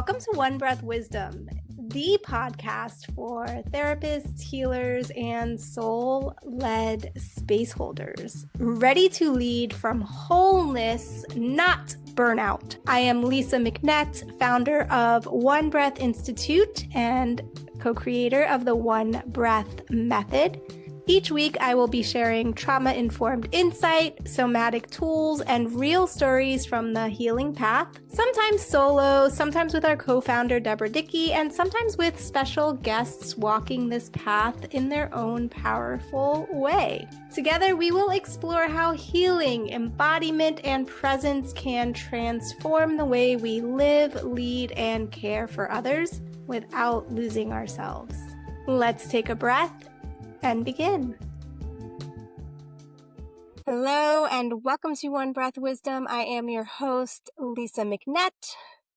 Welcome to One Breath Wisdom, the podcast for therapists, healers, and soul-led space holders, ready to lead from wholeness, not burnout. I am Lisa McNett, founder of One Breath Institute and co-creator of the One Breath Method. Each week, I will be sharing trauma-informed insight, somatic tools, and real stories from the healing path, sometimes solo, sometimes with our co-founder, Deborah Dickey, and sometimes with special guests walking this path in their own powerful way. Together, we will explore how healing, embodiment, and presence can transform the way we live, lead, and care for others without losing ourselves. Let's take a breath and begin. Hello and welcome to One Breath Wisdom. I am your host, Lisa McNett.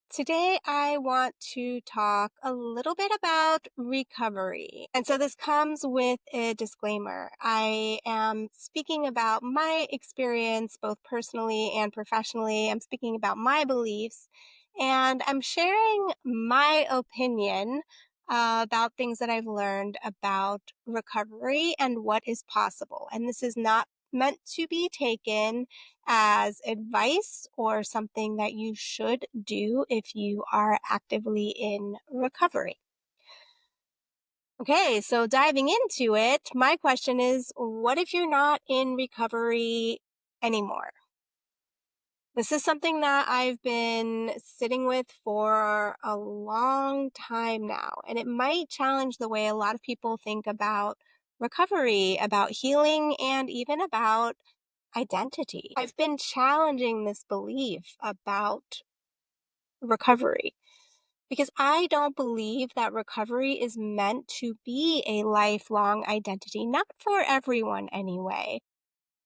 Today I want to talk a little bit about recovery. And so this comes with a disclaimer. I am speaking about my experience, both personally and professionally. I'm speaking about my beliefs, and I'm sharing my opinion about things that I've learned about recovery and what is possible. And this is not meant to be taken as advice or something that you should do if you are actively in recovery. Okay, so diving into it, my question is, what if you're not in recovery anymore? This is something that I've been sitting with for a long time now, and it might challenge the way a lot of people think about recovery, about healing, and even about identity. I've been challenging this belief about recovery because I don't believe that recovery is meant to be a lifelong identity, not for everyone anyway.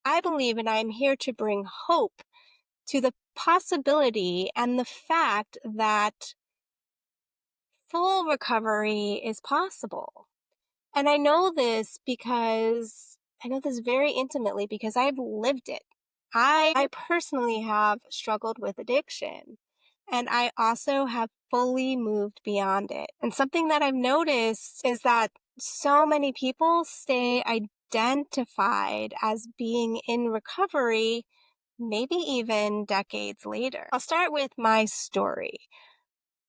I believe, and I'm here to bring hope to the possibility and the fact that full recovery is possible. And I know this very intimately because I've lived it. I personally have struggled with addiction, and I also have fully moved beyond it. And something that I've noticed is that so many people stay identified as being in recovery maybe even decades later. I'll start with my story.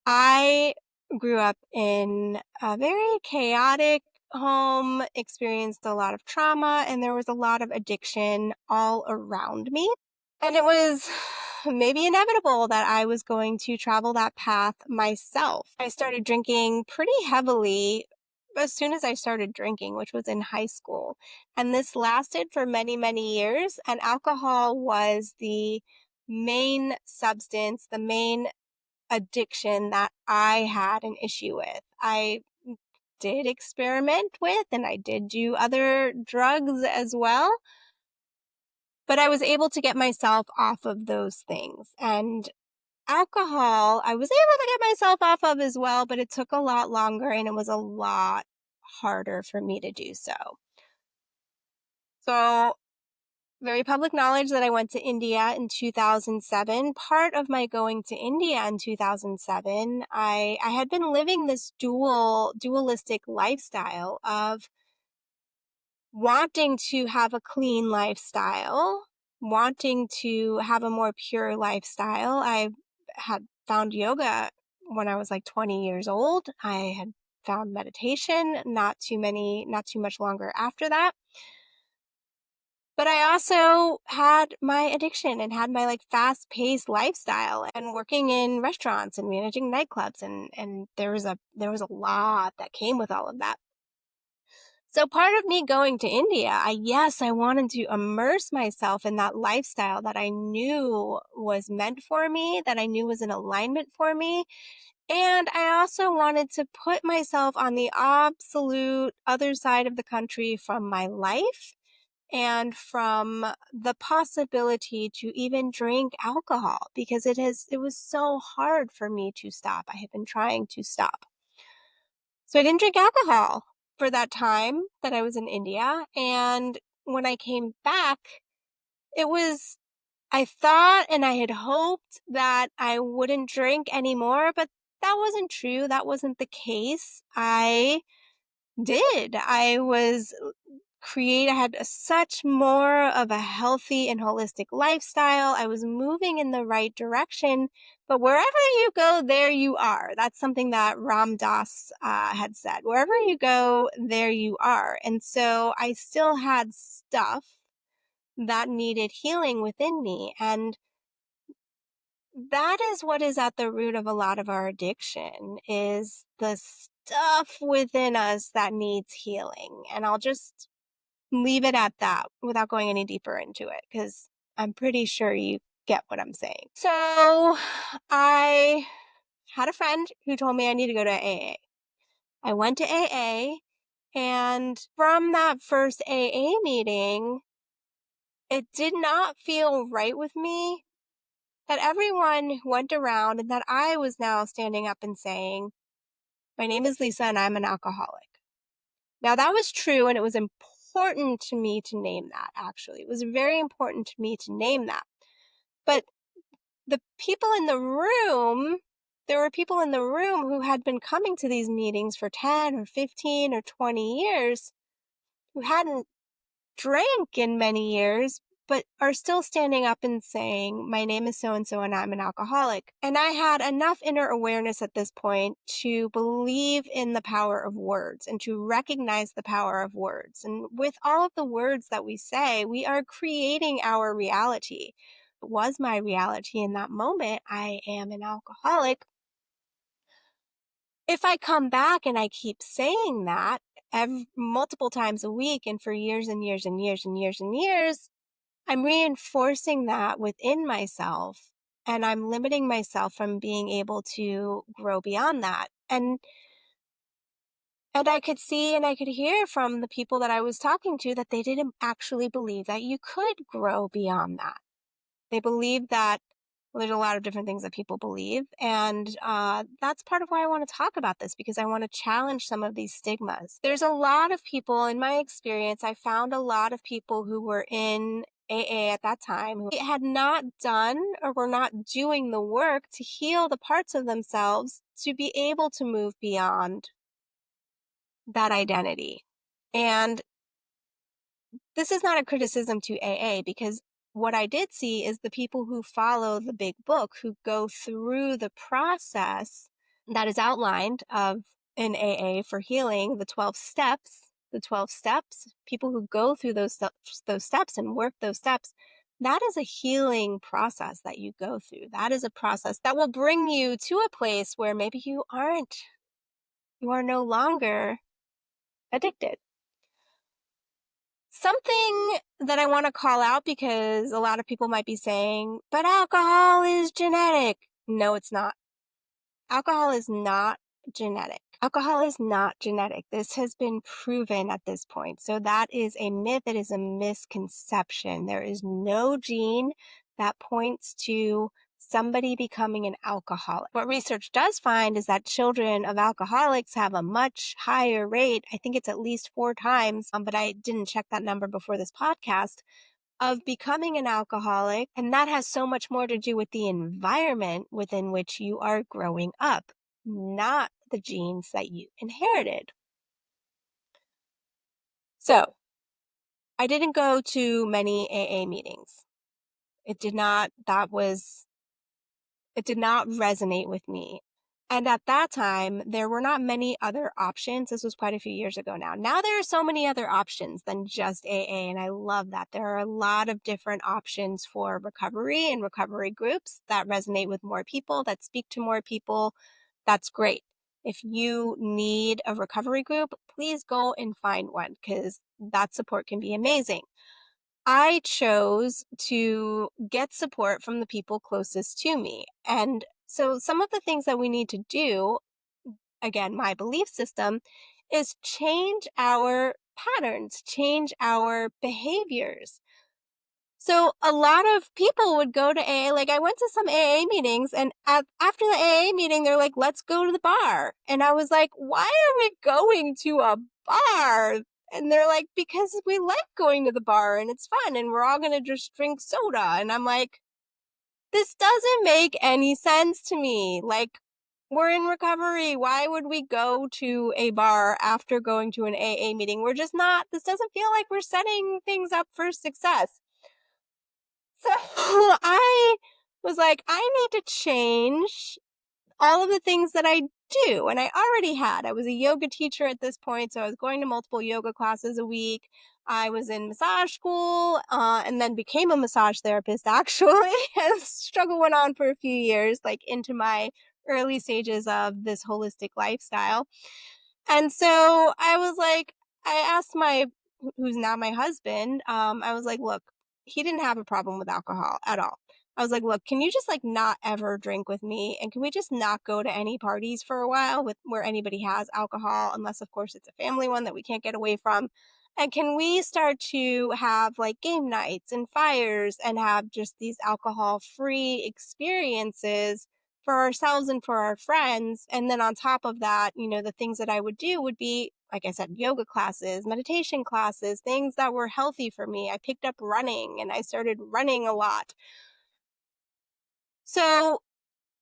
I grew up in a very chaotic home, experienced a lot of trauma, and there was a lot of addiction all around me. And it was maybe inevitable that I was going to travel that path myself. I started drinking pretty heavily as soon as I started drinking, which was in high school. And this lasted for many, many years. And alcohol was the main substance, the main addiction that I had an issue with. I did experiment with, and I did do other drugs as well. But I was able to get myself off of those things. And alcohol, I was able to get myself off of as well, but it took a lot longer and it was a lot harder for me to do so. So, very public knowledge that I went to India in 2007. Part of my going to India in 2007, I had been living this dualistic lifestyle of wanting to have a clean lifestyle, wanting to have a more pure lifestyle. I had found yoga when I was like 20 years old. I had found meditation not too much longer after that. But I also had my addiction and had my like fast-paced lifestyle and working in restaurants and managing nightclubs, and there was a lot that came with all of that. So part of me going to India, I wanted to immerse myself in that lifestyle that I knew was meant for me, that I knew was in alignment for me. And I also wanted to put myself on the absolute other side of the country from my life and from the possibility to even drink alcohol, because it was so hard for me to stop. I had been trying to stop. So I didn't drink alcohol for that time that I was in India. And when I came back, I thought and I had hoped that I wouldn't drink anymore, but that wasn't true. That wasn't the case. I did. I had such more of a healthy and holistic lifestyle. I was moving in the right direction, but wherever you go, there you are. That's something that Ram Dass had said. Wherever you go, there you are. And so I still had stuff that needed healing within me. And that is what is at the root of a lot of our addiction is the stuff within us that needs healing. And I'll just leave it at that without going any deeper into it because I'm pretty sure you get what I'm saying. So I had a friend who told me I need to go to AA. I went to AA, and from that first AA meeting, it did not feel right with me that everyone went around and that I was now standing up and saying, my name is Lisa and I'm an alcoholic. Now that was true, and it was important to me to name that, actually. It was very important to me to name that. But the people in the room, there were people in the room who had been coming to these meetings for 10 or 15 or 20 years, who hadn't drank in many years, but are still standing up and saying, my name is so-and-so and I'm an alcoholic. And I had enough inner awareness at this point to believe in the power of words and to recognize the power of words. And with all of the words that we say, we are creating our reality. It was my reality in that moment. I am an alcoholic. If I come back and I keep saying that multiple times a week and for years and years and years and years and years, I'm reinforcing that within myself, and I'm limiting myself from being able to grow beyond that. And I could see and I could hear from the people that I was talking to that they didn't actually believe that you could grow beyond that. They believe that, well, there's a lot of different things that people believe. And that's part of why I want to talk about this, because I want to challenge some of these stigmas. There's a lot of people, in my experience, I found a lot of people who were in AA at that time who had not done or were not doing the work to heal the parts of themselves to be able to move beyond that identity. And this is not a criticism to AA, because what I did see is the people who follow the big book, who go through the process that is outlined of in AA for healing, the 12 steps, people who go through those steps and work those steps, that is a healing process that you go through. That is a process that will bring you to a place where maybe you are no longer addicted. Something that I want to call out, because a lot of people might be saying, but alcohol is genetic. No, it's not. Alcohol is not genetic. Alcohol is not genetic. This has been proven at this point. So that is a myth. It is a misconception. There is no gene that points to somebody becoming an alcoholic. What research does find is that children of alcoholics have a much higher rate. I think it's at least 4 times, but I didn't check that number before this podcast, of becoming an alcoholic. And that has so much more to do with the environment within which you are growing up, not the genes that you inherited. So I didn't go to many AA meetings. It did not resonate with me. And at that time, there were not many other options. This was quite a few years ago now. Now there are so many other options than just AA, and I love that. There are a lot of different options for recovery and recovery groups that resonate with more people, that speak to more people. That's great. If you need a recovery group, please go and find one, because that support can be amazing. I chose to get support from the people closest to me. And so some of the things that we need to do, again, my belief system, is change our patterns, change our behaviors. So a lot of people would go to AA. Like, I went to some AA meetings, and after the AA meeting, they're like, let's go to the bar. And I was like, why are we going to a bar? And they're like, because we like going to the bar and it's fun and we're all going to just drink soda. And I'm like, this doesn't make any sense to me. Like, We're in recovery. Why would we go to a bar after going to an AA meeting? We're just not, this doesn't feel like we're setting things up for success. So I was like, I need to change all of the things that I do. And I already had. I was a yoga teacher at this point, so I was going to multiple yoga classes a week. I was in massage school and then became a massage therapist, actually. And the struggle went on for a few years, like into my early stages of this holistic lifestyle. And so I was like, I asked who's now my husband, I was like, look, he didn't have a problem with alcohol at all. I was like, look, can you just like not ever drink with me? And can we just not go to any parties for a while with where anybody has alcohol, unless of course it's a family one that we can't get away from? And can we start to have like game nights and fires and have just these alcohol free experiences for ourselves and for our friends? And then on top of that, the things that I would do would be, like I said, yoga classes, meditation classes, things that were healthy for me. I picked up running and I started running a lot. So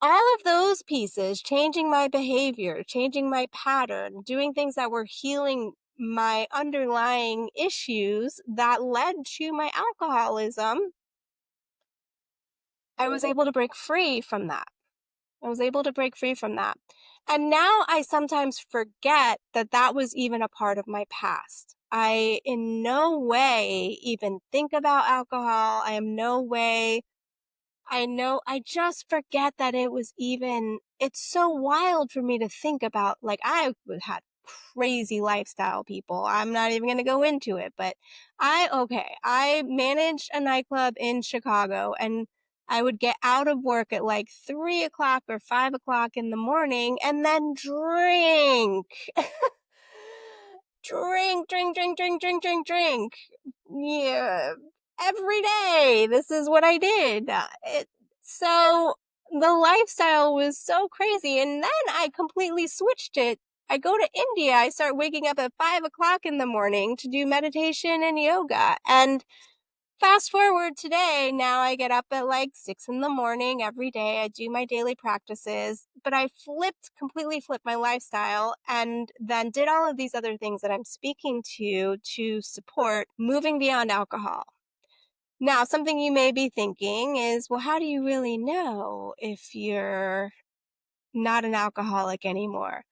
all of those pieces, changing my behavior, changing my pattern, doing things that were healing my underlying issues that led to my alcoholism, I was able to break free from that. I was able to break free from that. And now I sometimes forget that that was even a part of my past. I in no way even think about alcohol. I am no way, I just forget that it was even, it's so wild for me to think about. Like, I had crazy lifestyle people. I'm not even going to go into it, but I managed a nightclub in Chicago, and I would get out of work at like 3 o'clock or 5 o'clock in the morning and then drink. Drink. Yeah, every day. This is what I did. So the lifestyle was so crazy. And then I completely switched it. I go to India. I start waking up at 5 o'clock in the morning to do meditation and yoga. And fast forward today, now I get up at like 6 in the morning every day. I do my daily practices, but I completely flipped my lifestyle and then did all of these other things that I'm speaking to support moving beyond alcohol. Now, something you may be thinking is, well, how do you really know if you're not an alcoholic anymore?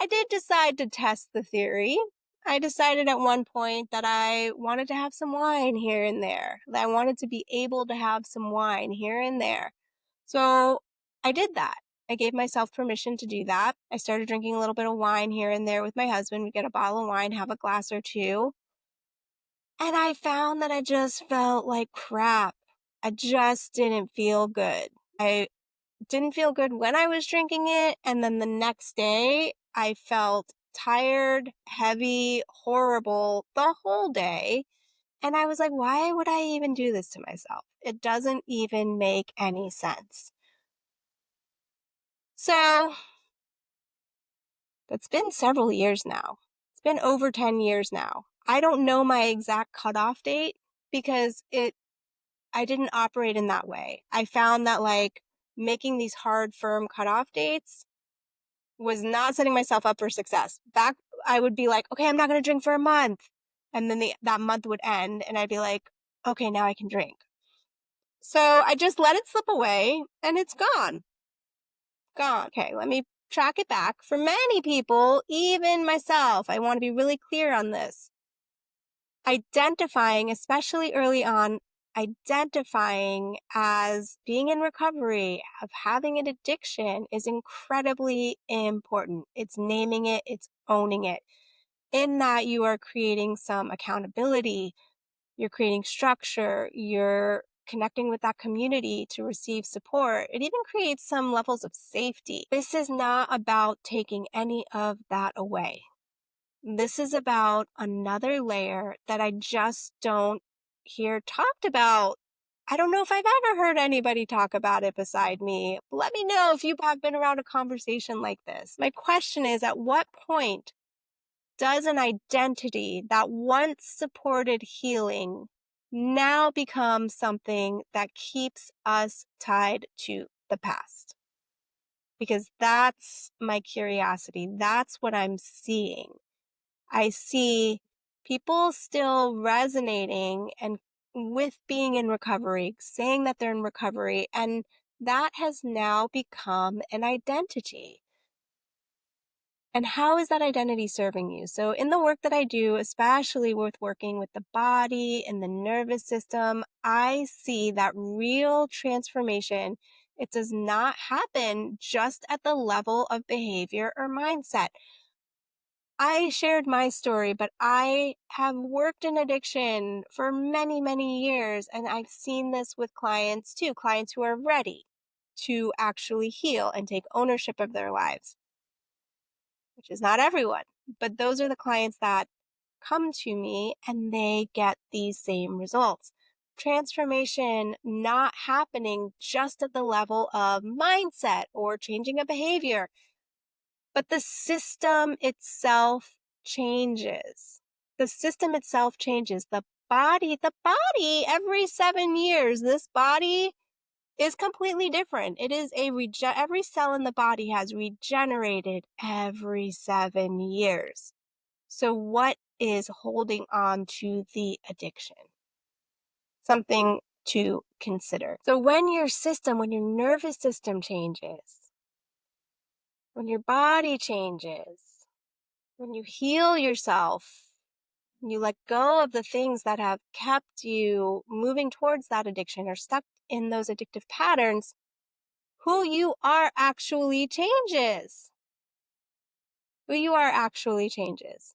I did decide to test the theory. I decided at one point that I wanted to have some wine here and there, that I wanted to be able to have some wine here and there. So I did that. I gave myself permission to do that. I started drinking a little bit of wine here and there with my husband. We'd get a bottle of wine, have a glass or two. And I found that I just felt like crap. I just didn't feel good. I didn't feel good when I was drinking it. And then the next day, I felt tired, heavy, horrible the whole day. And I was like, why would I even do this to myself? It doesn't even make any sense. So that's been several years now. It's been over 10 years now. I don't know my exact cutoff date because I didn't operate in that way. I found that like making these hard, firm cutoff dates was not setting myself up for success. Back, I would be like, okay, I'm not going to drink for a month. And then that month would end and I'd be like, okay, now I can drink. So I just let it slip away and it's gone. Gone. Okay, let me track it back. For many people, even myself, I want to be really clear on this. Identifying, especially early on, identifying as being in recovery, of having an addiction is incredibly important. It's naming it, it's owning it. In that, you are creating some accountability, you're creating structure, you're connecting with that community to receive support. It even creates some levels of safety. This is not about taking any of that away. This is about another layer that I just don't hear talked about. I don't know if I've ever heard anybody talk about it beside me. Let me know if you have been around a conversation like this. My question is, at what point does an identity that once supported healing now become something that keeps us tied to the past? because that's my curiosity. That's what I'm seeing. I see people still resonating and with being in recovery, saying that they're in recovery, and that has now become an identity. And how is that identity serving you? So in the work that I do, especially with working with the body and the nervous system, I see that real transformation. It does not happen just at the level of behavior or mindset. I shared my story, but I have worked in addiction for many, many years, and I've seen this with clients too, clients who are ready to actually heal and take ownership of their lives, which is not everyone, but those are the clients that come to me and they get these same results. Transformation not happening just at the level of mindset or changing a behavior, but the system itself changes. The system itself changes. The body, every 7 years, this body is completely different. It is every cell in the body has regenerated every 7 years. So what is holding on to the addiction? Something to consider. So when your nervous system changes, when your body changes, when you heal yourself, you let go of the things that have kept you moving towards that addiction or stuck in those addictive patterns, who you are actually changes. Who you are actually changes.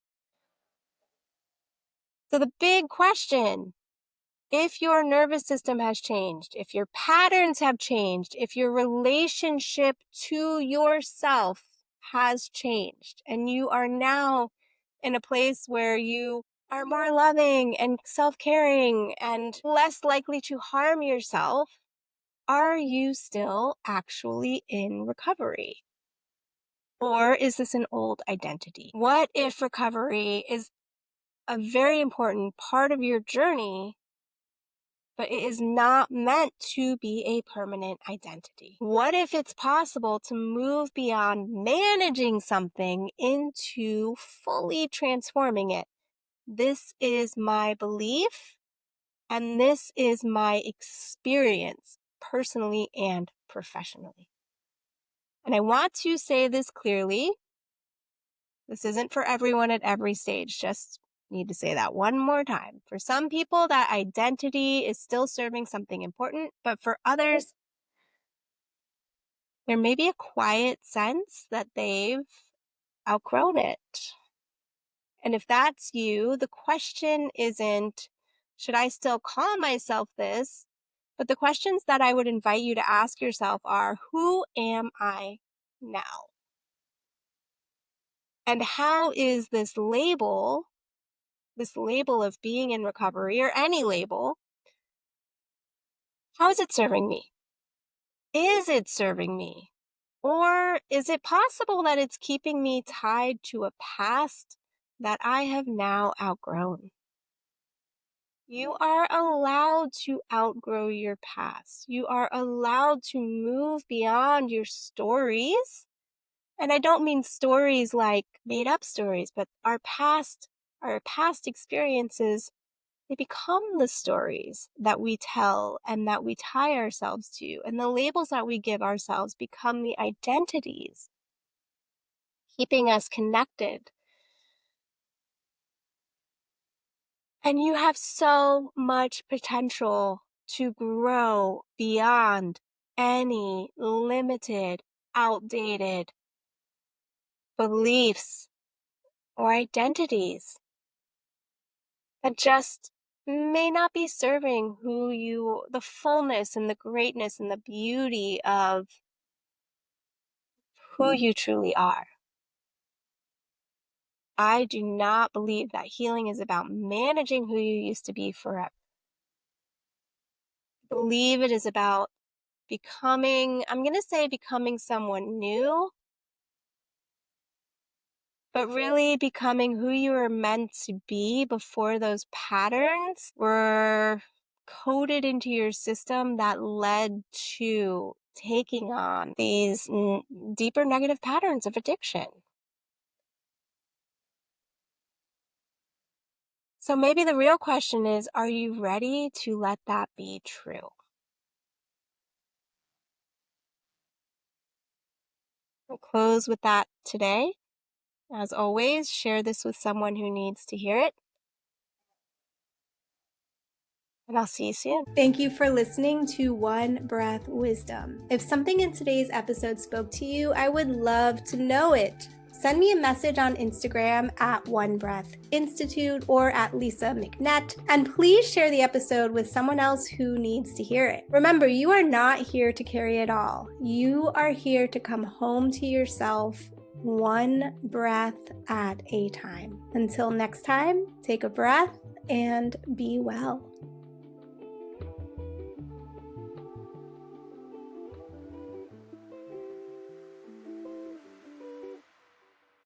So the big question, if your nervous system has changed, if your patterns have changed, if your relationship to yourself has changed, and you are now in a place where you are more loving and self-caring and less likely to harm yourself, are you still actually in recovery? Or is this an old identity? What if recovery is a very important part of your journey, but it is not meant to be a permanent identity? What if it's possible to move beyond managing something into fully transforming it? This is my belief, and this is my experience personally and professionally. And I want to say this clearly. This isn't for everyone at every stage. Just need to say that one more time. For some people, that identity is still serving something important, but for others, there may be a quiet sense that they've outgrown it. And if that's you, the question isn't, should I still call myself this? But the questions that I would invite you to ask yourself are, who am I now? And how is this label of being in recovery, or any label, how is it serving me? Is it serving me? Or is it possible that it's keeping me tied to a past that I have now outgrown? You are allowed to outgrow your past. You are allowed to move beyond your stories. And I don't mean stories like made up stories, but our past experiences, they become the stories that we tell and that we tie ourselves to. And the labels that we give ourselves become the identities, keeping us connected. And you have so much potential to grow beyond any limited, outdated beliefs or identities that just may not be serving the fullness and the greatness and the beauty of who you truly are. I do not believe that healing is about managing who you used to be forever. I believe it is about becoming someone new, but really becoming who you were meant to be before those patterns were coded into your system that led to taking on these deeper negative patterns of addiction. So maybe the real question is, are you ready to let that be true? We'll close with that today. As always, share this with someone who needs to hear it, and I'll see you soon. Thank you for listening to One Breath Wisdom. If something in today's episode spoke to you, I would love to know it. Send me a message on Instagram at One Breath Institute or at Lisa McNett, and please share the episode with someone else who needs to hear it. Remember, you are not here to carry it all. You are here to come home to yourself, one breath at a time. Until next time, take a breath and be well.